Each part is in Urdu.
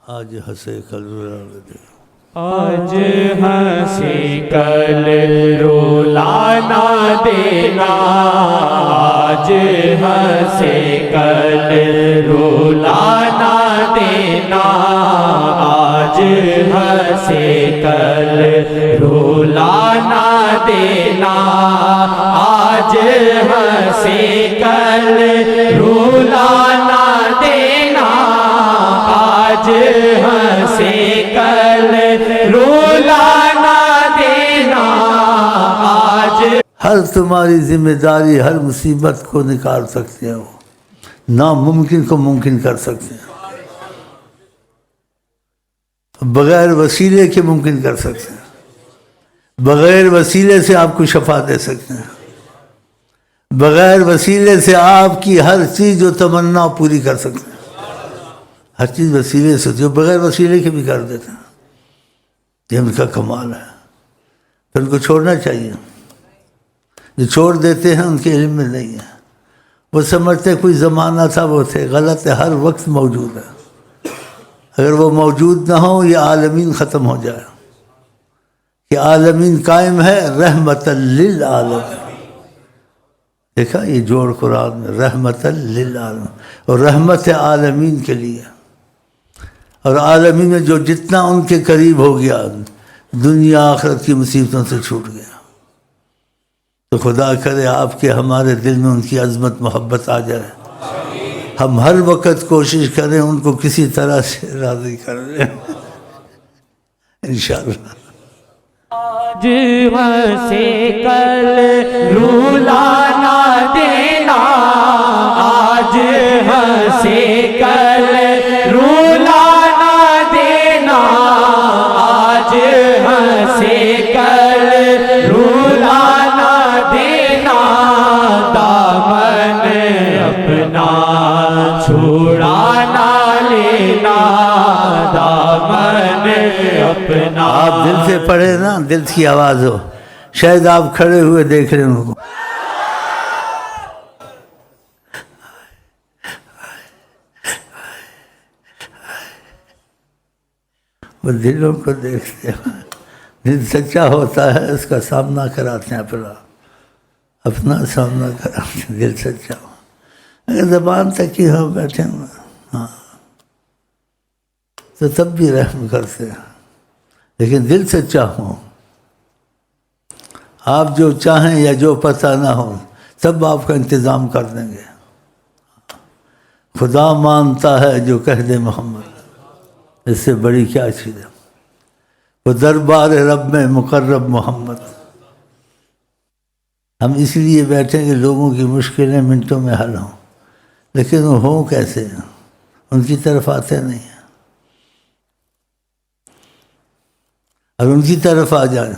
آج ہنسے کل رلا دے، آج ہنسی کل رولانا دینا، آج ہنسی کل رولانا دینا، آج ہنسی کل رولانا دینا، آج ہنسی کل رولانا دینا، آج ہنسی کل رولانا دینا، آج ہر تمہاری ذمہ داری ہر مصیبت کو نکال سکتے ہیں، وہ ناممکن کو ممکن کر سکتے ہیں، بغیر وسیلے کے ممکن کر سکتے ہیں، بغیر وسیلے سے آپ کو شفا دے سکتے ہیں، بغیر وسیلے سے آپ کی ہر چیز جو تمنا پوری کر سکتے ہیں، ہر چیز وسیلے سے جو بغیر وسیلے کے بھی کر دیتے ہیں، یہ ان کا کمال ہے، پھر ان کو چھوڑنا چاہیے، جو چھوڑ دیتے ہیں ان کے علم میں نہیں ہے، وہ سمجھتے کوئی زمانہ تھا وہ تھے، غلط ہے، ہر وقت موجود ہے، اگر وہ موجود نہ ہو یہ عالمین ختم ہو جائے، کہ عالمین قائم ہے رحمت للعالمین، دیکھا یہ جوڑ قرآن میں رحمت للعالمین، اور رحمت عالمین کے لیے، اور عالمین میں جو جتنا ان کے قریب ہو گیا دنیا آخرت کی مصیبتوں سے چھوٹ گیا، تو خدا کرے آپ کے ہمارے دل میں ان کی عظمت محبت آ جائے، ہم ہر وقت کوشش کریں ان کو کسی طرح سے راضی کر لیں انشاءاللہ۔ آج ہنسی کل رولانا دینا، آج ہنسی کل رولانا دینا، آج ہنسی کل رولانا دینا، دامن اپنا چھڑانا لینا، دامن اپنا۔ آپ دل سے پڑھے نا، دل کی آواز ہو، شاید آپ کھڑے ہوئے دیکھ رہے ہیں ان کو، وہ دلوں کو دیکھتے ہیں، دل سچا ہوتا ہے اس کا سامنا کراتے ہیں، اپنا سامنا کراتے ہیں، دل سچا ہو، اگر زبان تک ہی ہو بیٹھے ہوئے ہاں تو تب بھی رحم کرتے ہیں، لیکن دل سچا ہو، آپ جو چاہیں یا جو پتہ نہ ہو سب آپ کا انتظام کر دیں گے، خدا مانتا ہے جو کہہ دے محمد، اس سے بڑی کیا چیز ہے، وہ دربار رب میں مقرب محمد۔ ہم اس لیے بیٹھیں کہ لوگوں کی مشکلیں منٹوں میں حل ہوں، لیکن وہ ہوں کیسے، ان کی طرف آتے نہیں ہیں، اور ان کی طرف آ جائیں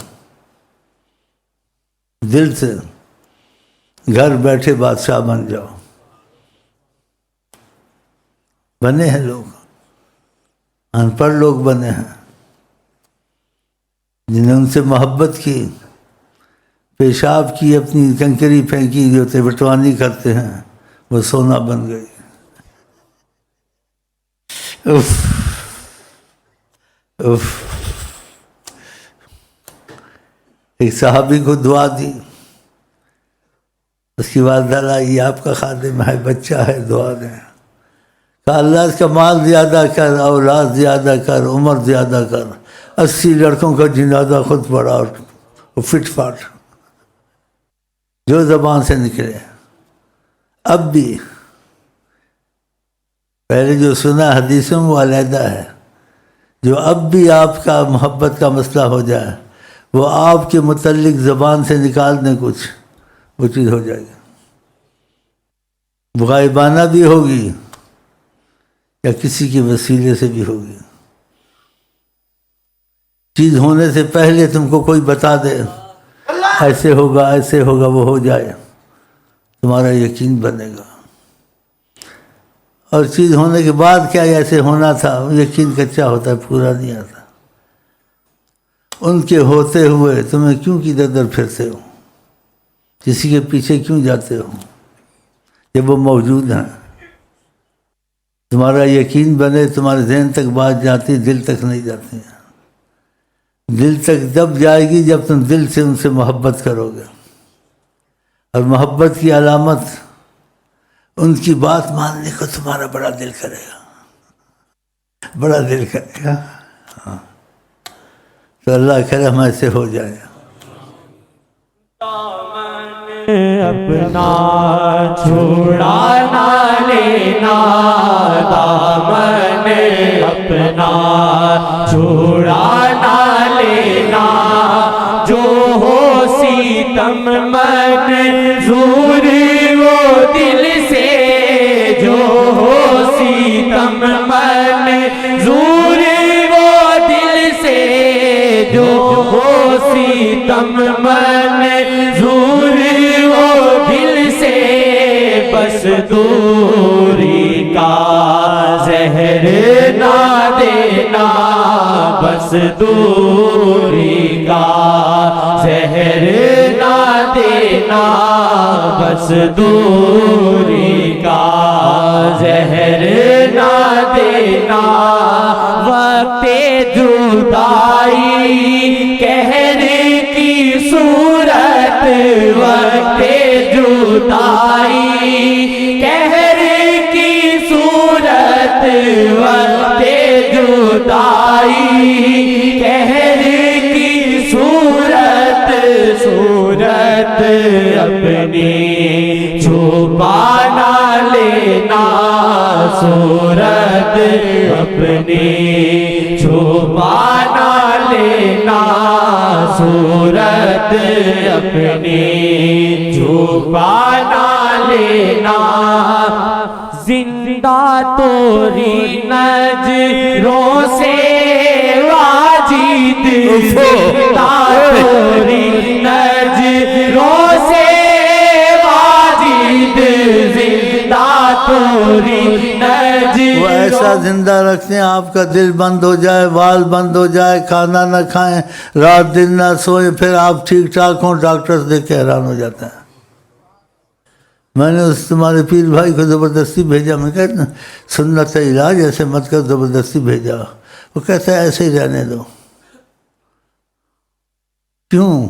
دل سے، گھر بیٹھے بادشاہ بن جاؤ، بنے ہیں لوگ، ان پڑھ لوگ بنے ہیں جنہیں ان سے محبت کی، پیشاب کی اپنی کنکری پھینکی جو بٹوانی کرتے ہیں وہ سونا بن گئی، اف اف۔ ایک صحابی کو دعا دی، اس کی بعد ڈالا یہ آپ کا خادم ہے، بچہ ہے، دعا دیں، کہا اللہ اس کا مال زیادہ کر، اولاد زیادہ کر، عمر زیادہ کر، 80 لڑکوں کا جنازہ خود پڑا اور فٹ فاٹ جو زبان سے نکلے، اب بھی پہلے جو سنا حدیثوں میں وہ علیحدہ ہے، جو اب بھی آپ کا محبت کا مسئلہ ہو جائے وہ آپ کے متعلق زبان سے نکال دیں کچھ، وہ چیز ہو جائے گی، وہ غائبانہ بھی ہوگی یا کسی کے وسیلے سے بھی ہوگی، چیز ہونے سے پہلے تم کو کوئی بتا دے ایسے ہوگا ایسے ہوگا، وہ ہو جائے، تمہارا یقین بنے گا، اور چیز ہونے کے بعد کیا ایسے ہونا تھا، یقین کچا ہوتا ہے، پورا نہیں آتا، ان کے ہوتے ہوئے تمہیں کیوں کی در پھرتے ہو، کسی کے پیچھے کیوں جاتے ہو جب وہ موجود ہیں؟ تمہارا یقین بنے، تمہارے ذہن تک بات جاتی، دل تک نہیں جاتی. دل تک جب جائے گی جب تم دل سے ان سے محبت کرو گے. اور محبت کی علامت ان کی بات ماننے کو تمہارا بڑا دل کرے گا، بڑا دل کرے گا. تو اللہ کرے ہم ایسے ہو جائیں. اپنا چھوڑا نہ لینا، دامن اپنا چھوڑا نہ لینا، جو ہو سیتم منظور وہ دل سے، جو ہو سیتم منظور وہ دل سے، جو ہو سیتم منظور وہ دل سے، بس دوری کا زہر نہ دینا، بس دوری کا زہر نہ دینا، بس دوری کا زہر نہ دینا. وقت جدائی قہر کی صورت، وقت جدائی قہر کی صورت، وقت جدائی قہر کی صورت، صورت اپنی چھپا نہ لینا، صورت اپنی چھپا نہ لینا، صورت اپنی چھپا نہ لینا. زندہ توری نظروں سے واجد، زندہ توری نظروں سے واجد، زندہ توری نظروں. وہ ایسا زندہ رکھتے ہیں آپ کا دل بند ہو جائے، وال بند ہو جائے، کھانا نہ کھائیں، رات دن نہ سوئیں، پھر آپ ٹھیک ٹھاک ہوں. ڈاکٹر دیکھ کے حیران ہو جاتا ہے. میں نے اس تمہارے پیر بھائی کو زبردستی بھیجا، میں کہتا سنت علاج ایسے مت کر، زبردستی بھیجا. وہ کہتا ہے ایسے ہی رہنے دو. کیوں؟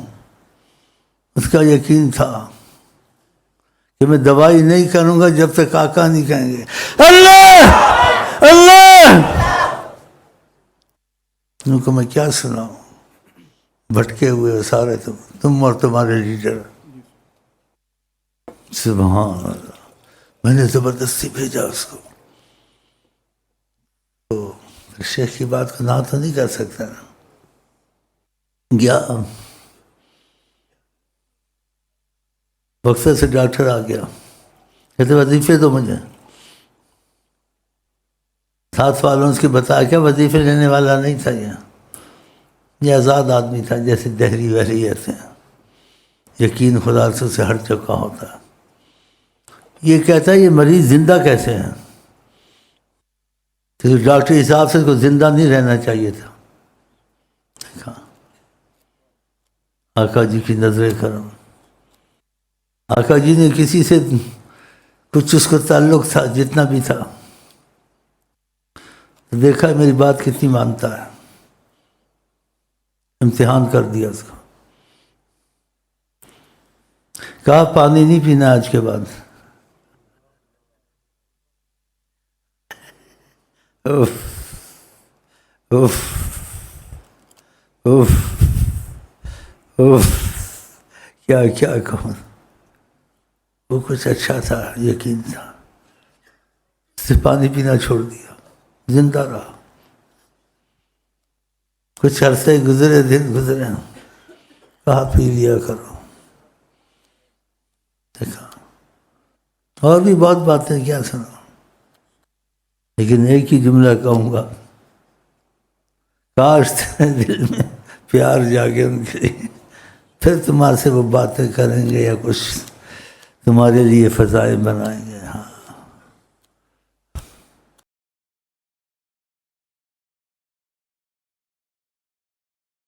اس کا یقین تھا کہ میں دوائی نہیں کروں گا جب تک آقا نہیں کہیں گے اللہ اللہ. ان کو میں کیا سناؤں، بھٹکے ہوئے سارے تم اور تمہارے لیڈر. سبحان اللہ. میں نے زبردستی بھیجا اس کو. تو شیخ کی بات کو نہ تو نہیں کر سکتا نا. گیا وقفے سے ڈاکٹر آ گیا، کہتے وظیفے تو مجھے ساتھ والوں اس کے بتایا کیا وظیفے لینے والا نہیں تھا. یہ آزاد آدمی تھا، جیسے دہری وہری ایسے یقین خدا سے ہر چکا ہوتا ہے. یہ کہتا ہے یہ مریض زندہ کیسے ہیں؟ تو ڈاکٹر حساب سے اس کو زندہ نہیں رہنا چاہیے تھا. آقا جی کی نظر کرم. آقا جی نے کسی سے کچھ اس کو تعلق تھا جتنا بھی تھا، دیکھا میری بات کتنی مانتا ہے، امتحان کر دیا اس کو. کہا پانی نہیں پینا آج کے بعد. اوف اوف اوف اوف کیا کیا کہوں. وہ کچھ اچھا تھا، یقین تھا. اس سے پانی پینا چھوڑ دیا، زندہ رہا. کچھ عرصے گزرے، دن گزرے، کہا پی لیا کرو. دیکھا اور بھی بہت باتیں کیا سنا، لیکن ایک ہی جملہ کہوں گا، کاش تیرے دل میں پیار جاگے ان کے لیے، پھر تمہارے سے وہ باتیں کریں گے یا کچھ تمہارے لیے فضائل بنائیں گے.